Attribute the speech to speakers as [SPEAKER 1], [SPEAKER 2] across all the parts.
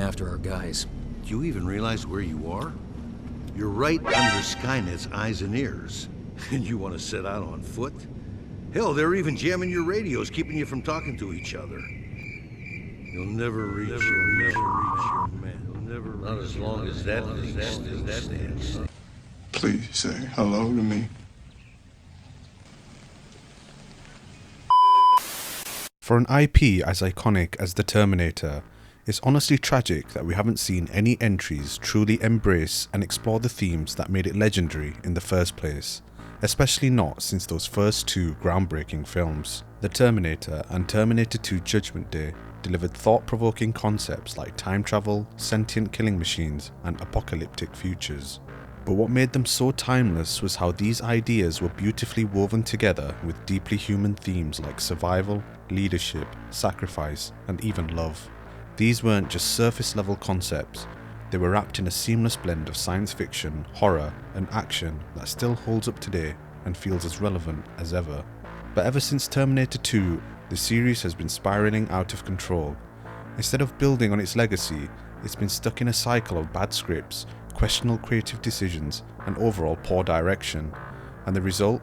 [SPEAKER 1] after our guys.
[SPEAKER 2] Do you even realize where you are? You're right under Skynet's eyes and ears. And you want to set out on foot? Hell, they're even jamming your radios, keeping you from talking to each other. You'll never reach your man. Not as long as that thing still stands.
[SPEAKER 3] Please say hello to me.
[SPEAKER 4] For an IP as iconic as the Terminator, it's honestly tragic that we haven't seen any entries truly embrace and explore the themes that made it legendary in the first place, especially not since those first two groundbreaking films. The Terminator and Terminator 2 Judgment Day delivered thought-provoking concepts like time travel, sentient killing machines, and apocalyptic futures. But what made them so timeless was how these ideas were beautifully woven together with deeply human themes like survival, leadership, sacrifice, and even love. These weren't just surface-level concepts, they were wrapped in a seamless blend of science fiction, horror, and action that still holds up today and feels as relevant as ever. But ever since Terminator 2, the series has been spiraling out of control. Instead of building on its legacy, it's been stuck in a cycle of bad scripts, questionable creative decisions, and overall poor direction. And the result?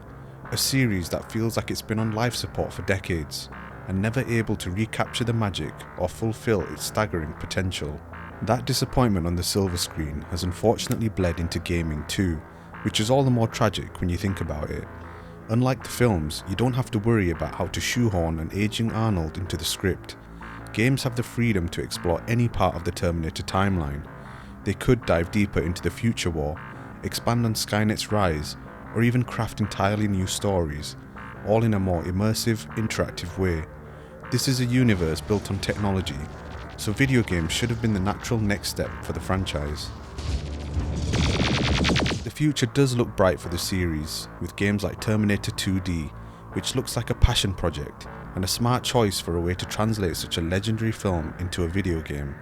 [SPEAKER 4] A series that feels like it's been on life support for decades, and never able to recapture the magic or fulfill its staggering potential. That disappointment on the silver screen has unfortunately bled into gaming too, which is all the more tragic when you think about it. Unlike the films, you don't have to worry about how to shoehorn an aging Arnold into the script. Games have the freedom to explore any part of the Terminator timeline. They could dive deeper into the future war, expand on Skynet's rise, or even craft entirely new stories, all in a more immersive, interactive way. This is a universe built on technology, so video games should have been the natural next step for the franchise. The future does look bright for the series, with games like Terminator 2D, which looks like a passion project, and a smart choice for a way to translate such a legendary film into a video game.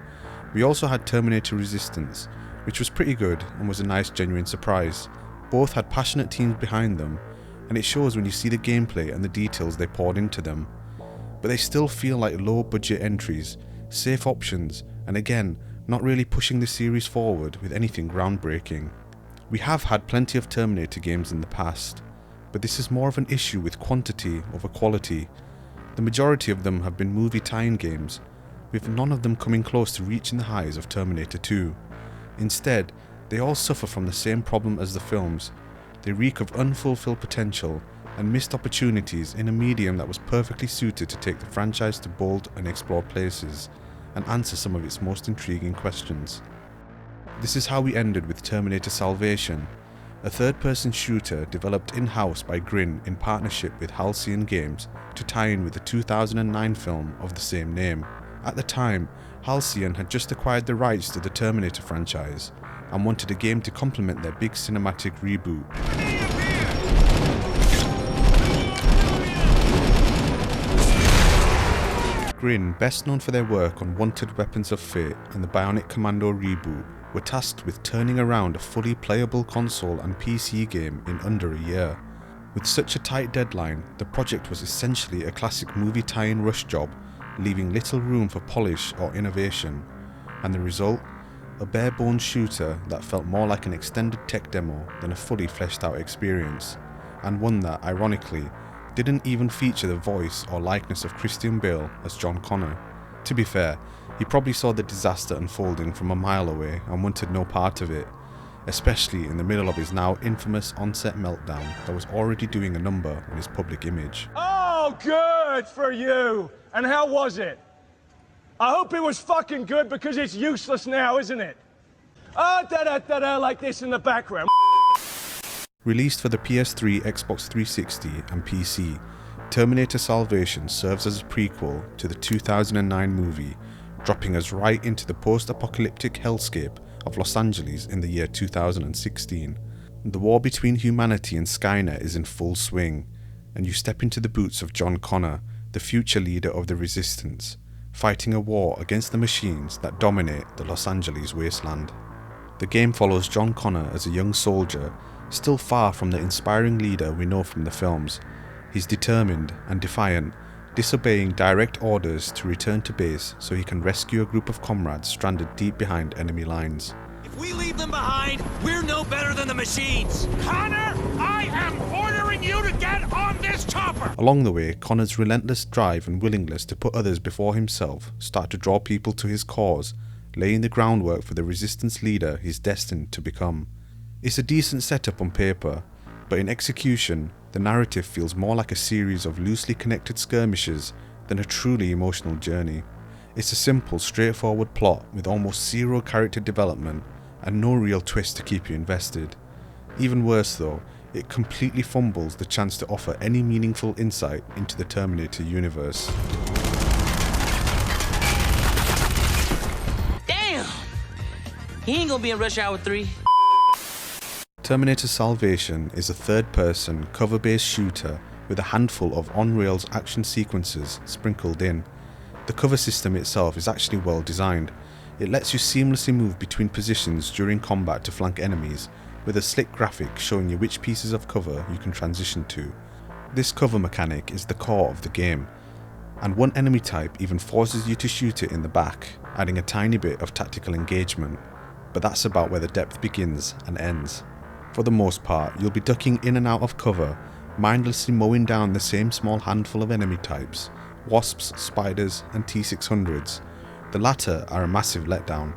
[SPEAKER 4] We also had Terminator Resistance, which was pretty good and was a nice genuine surprise. Both had passionate teams behind them, and it shows when you see the gameplay and the details they poured into them. But they still feel like low budget entries, safe options, and again, not really pushing the series forward with anything groundbreaking. We have had plenty of Terminator games in the past, but this is more of an issue with quantity over quality. The majority of them have been movie tie-in games, with none of them coming close to reaching the highs of Terminator 2. Instead, they all suffer from the same problem as the films. They reek of unfulfilled potential and missed opportunities in a medium that was perfectly suited to take the franchise to bold and explored places and answer some of its most intriguing questions. This is how we ended with Terminator Salvation, a third-person shooter developed in-house by Grin in partnership with Halcyon Games to tie in with the 2009 film of the same name. At the time, Halcyon had just acquired the rights to the Terminator franchise and wanted a game to complement their big cinematic reboot. Grin, best known for their work on Wanted Weapons of Fate and the Bionic Commando reboot, were tasked with turning around a fully playable console and PC game in under a year. With such a tight deadline, the project was essentially a classic movie tie-in rush job, leaving little room for polish or innovation, and the result? A bare-bones shooter that felt more like an extended tech demo than a fully fleshed out experience, and one that, ironically, didn't even feature the voice or likeness of Christian Bale as John Connor. To be fair, he probably saw the disaster unfolding from a mile away and wanted no part of it, especially in the middle of his now infamous on-set meltdown that was already doing a number on his public image.
[SPEAKER 5] Oh, good for you! And how was it? I hope it was fucking good because it's useless now, isn't it? Ah, da-da-da-da, like this in the background.
[SPEAKER 4] Released for the PS3, Xbox 360 and PC, Terminator Salvation serves as a prequel to the 2009 movie, dropping us right into the post-apocalyptic hellscape of Los Angeles in the year 2016. The war between humanity and Skynet is in full swing, and you step into the boots of John Connor, the future leader of the Resistance, fighting a war against the machines that dominate the Los Angeles wasteland. The game follows John Connor as a young soldier, still far from the inspiring leader we know from the films. He's determined and defiant, disobeying direct orders to return to base so he can rescue a group of comrades stranded deep behind enemy lines.
[SPEAKER 1] If we leave them behind, we're no better than the machines! Connor, I am ordering you to get on this chopper!
[SPEAKER 4] Along the way, Connor's relentless drive and willingness to put others before himself start to draw people to his cause, laying the groundwork for the resistance leader he's destined to become. It's a decent setup on paper, but in execution, the narrative feels more like a series of loosely connected skirmishes than a truly emotional journey. It's a simple, straightforward plot with almost zero character development and no real twist to keep you invested. Even worse though, it completely fumbles the chance to offer any meaningful insight into the Terminator universe.
[SPEAKER 6] Damn! He ain't gonna be in Rush Hour 3.
[SPEAKER 4] Terminator Salvation is a third-person, cover-based shooter with a handful of on-rails action sequences sprinkled in. The cover system itself is actually well designed. It lets you seamlessly move between positions during combat to flank enemies, with a slick graphic showing you which pieces of cover you can transition to. This cover mechanic is the core of the game, and one enemy type even forces you to shoot it in the back, adding a tiny bit of tactical engagement, but that's about where the depth begins and ends. For the most part, you'll be ducking in and out of cover, mindlessly mowing down the same small handful of enemy types, wasps, spiders and T-600s. The latter are a massive letdown.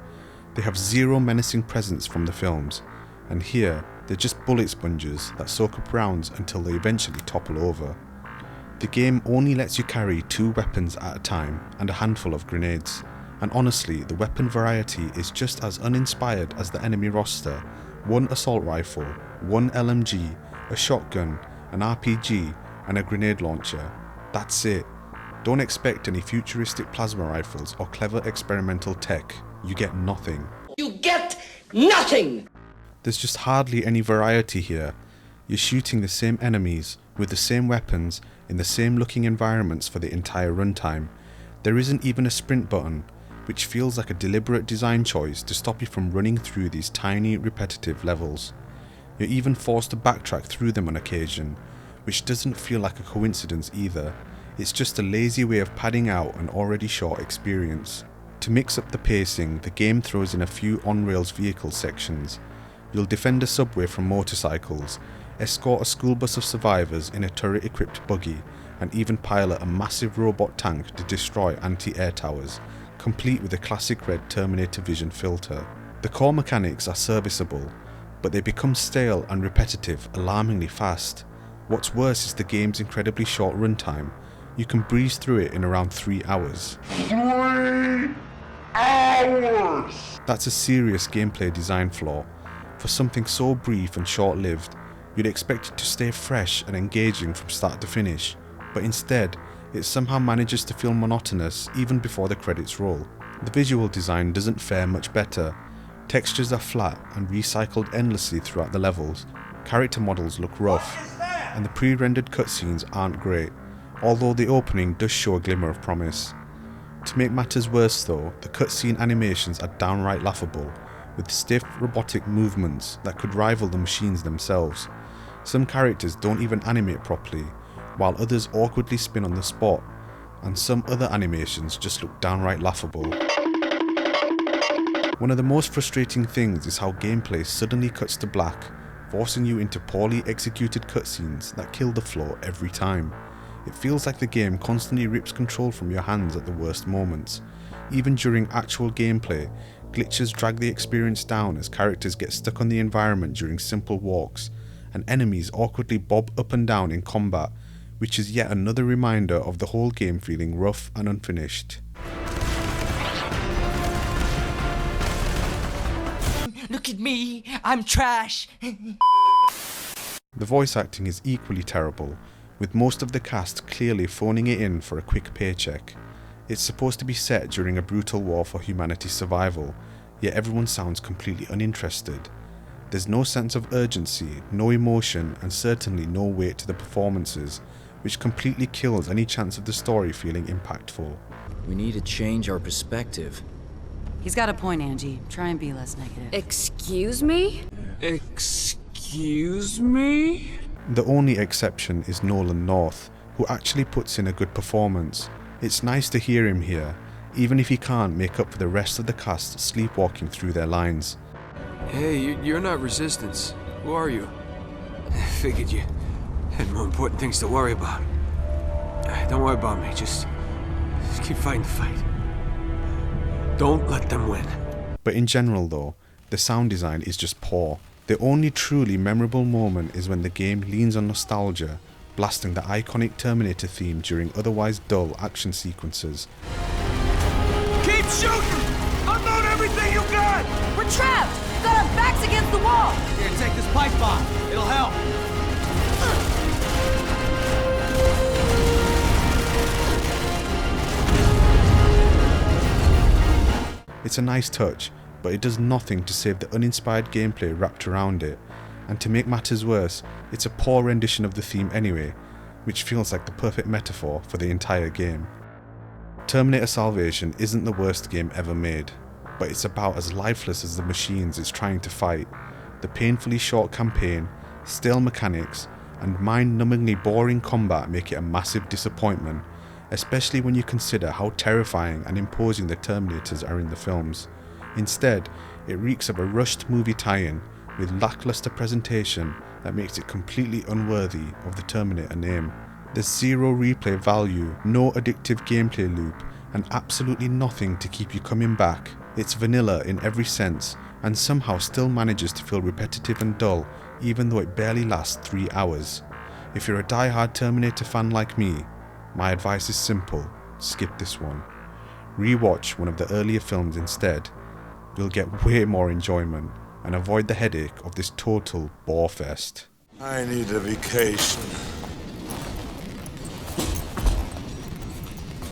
[SPEAKER 4] They have zero menacing presence from the films, and here they're just bullet sponges that soak up rounds until they eventually topple over. The game only lets you carry 2 weapons at a time and a handful of grenades, and honestly the weapon variety is just as uninspired as the enemy roster. 1 assault rifle, 1 LMG, a shotgun, an RPG and a grenade launcher. That's it. Don't expect any futuristic plasma rifles or clever experimental tech. You get nothing.
[SPEAKER 6] You get nothing!
[SPEAKER 4] There's just hardly any variety here. You're shooting the same enemies, with the same weapons, in the same looking environments for the entire runtime. There isn't even a sprint button, which feels like a deliberate design choice to stop you from running through these tiny, repetitive levels. You're even forced to backtrack through them on occasion, which doesn't feel like a coincidence either. It's just a lazy way of padding out an already short experience. To mix up the pacing, the game throws in a few on-rails vehicle sections. You'll defend a subway from motorcycles, escort a school bus of survivors in a turret-equipped buggy, and even pilot a massive robot tank to destroy anti-air towers, complete with a classic red Terminator vision filter. The core mechanics are serviceable, but they become stale and repetitive alarmingly fast. What's worse is the game's incredibly short runtime. You can breeze through it in around 3 hours.
[SPEAKER 3] 3 hours!
[SPEAKER 4] That's a serious gameplay design flaw. For something so brief and short-lived, you'd expect it to stay fresh and engaging from start to finish, but instead, it somehow manages to feel monotonous even before the credits roll. The visual design doesn't fare much better. Textures are flat and recycled endlessly throughout the levels. Character models look rough, and the pre-rendered cutscenes aren't great, although the opening does show a glimmer of promise. To make matters worse though, the cutscene animations are downright laughable, with stiff robotic movements that could rival the machines themselves. Some characters don't even animate properly, while others awkwardly spin on the spot, and some other animations just look downright laughable. One of the most frustrating things is how gameplay suddenly cuts to black, forcing you into poorly executed cutscenes that kill the flow every time. It feels like the game constantly rips control from your hands at the worst moments. Even during actual gameplay, glitches drag the experience down as characters get stuck on the environment during simple walks, and enemies awkwardly bob up and down in combat, which is yet another reminder of the whole game feeling rough and unfinished.
[SPEAKER 6] Look at me, I'm trash.
[SPEAKER 4] The voice acting is equally terrible, with most of the cast clearly phoning it in for a quick paycheck. It's supposed to be set during a brutal war for humanity's survival, yet everyone sounds completely uninterested. There's no sense of urgency, no emotion, and certainly no weight to the performances, which completely kills any chance of the story feeling impactful.
[SPEAKER 7] We need to change our perspective.
[SPEAKER 8] He's got a point, Angie. Try and be less negative.
[SPEAKER 9] Excuse me?
[SPEAKER 1] Excuse me?
[SPEAKER 4] The only exception is Nolan North, who actually puts in a good performance. It's nice to hear him here, even if he can't make up for the rest of the cast sleepwalking through their lines.
[SPEAKER 9] Hey, you're not Resistance. Who are you? Figured you had more important things to worry about. Don't worry about me, just keep fighting the fight. Don't let them win.
[SPEAKER 4] But in general though, the sound design is just poor. The only truly memorable moment is when the game leans on nostalgia, blasting the iconic Terminator theme during otherwise dull action sequences.
[SPEAKER 1] Keep shooting! Unload everything you got!
[SPEAKER 10] We're trapped! Got our backs against the wall!
[SPEAKER 1] Here, take this pipe bomb. It'll help.
[SPEAKER 4] It's a nice touch, but it does nothing to save the uninspired gameplay wrapped around it, and to make matters worse, it's a poor rendition of the theme anyway, which feels like the perfect metaphor for the entire game. Terminator Salvation isn't the worst game ever made, but it's about as lifeless as the machines it's trying to fight. The painfully short campaign, stale mechanics, and mind-numbingly boring combat make it a massive disappointment, especially when you consider how terrifying and imposing the Terminators are in the films. Instead, it reeks of a rushed movie tie-in with lackluster presentation that makes it completely unworthy of the Terminator name. There's zero replay value, no addictive gameplay loop, and absolutely nothing to keep you coming back. It's vanilla in every sense, and somehow still manages to feel repetitive and dull, even though it barely lasts 3 hours. If you're a die-hard Terminator fan like me, my advice is simple: skip this one. Rewatch one of the earlier films instead. You'll get way more enjoyment, and avoid the headache of this total bore fest.
[SPEAKER 11] I need a vacation.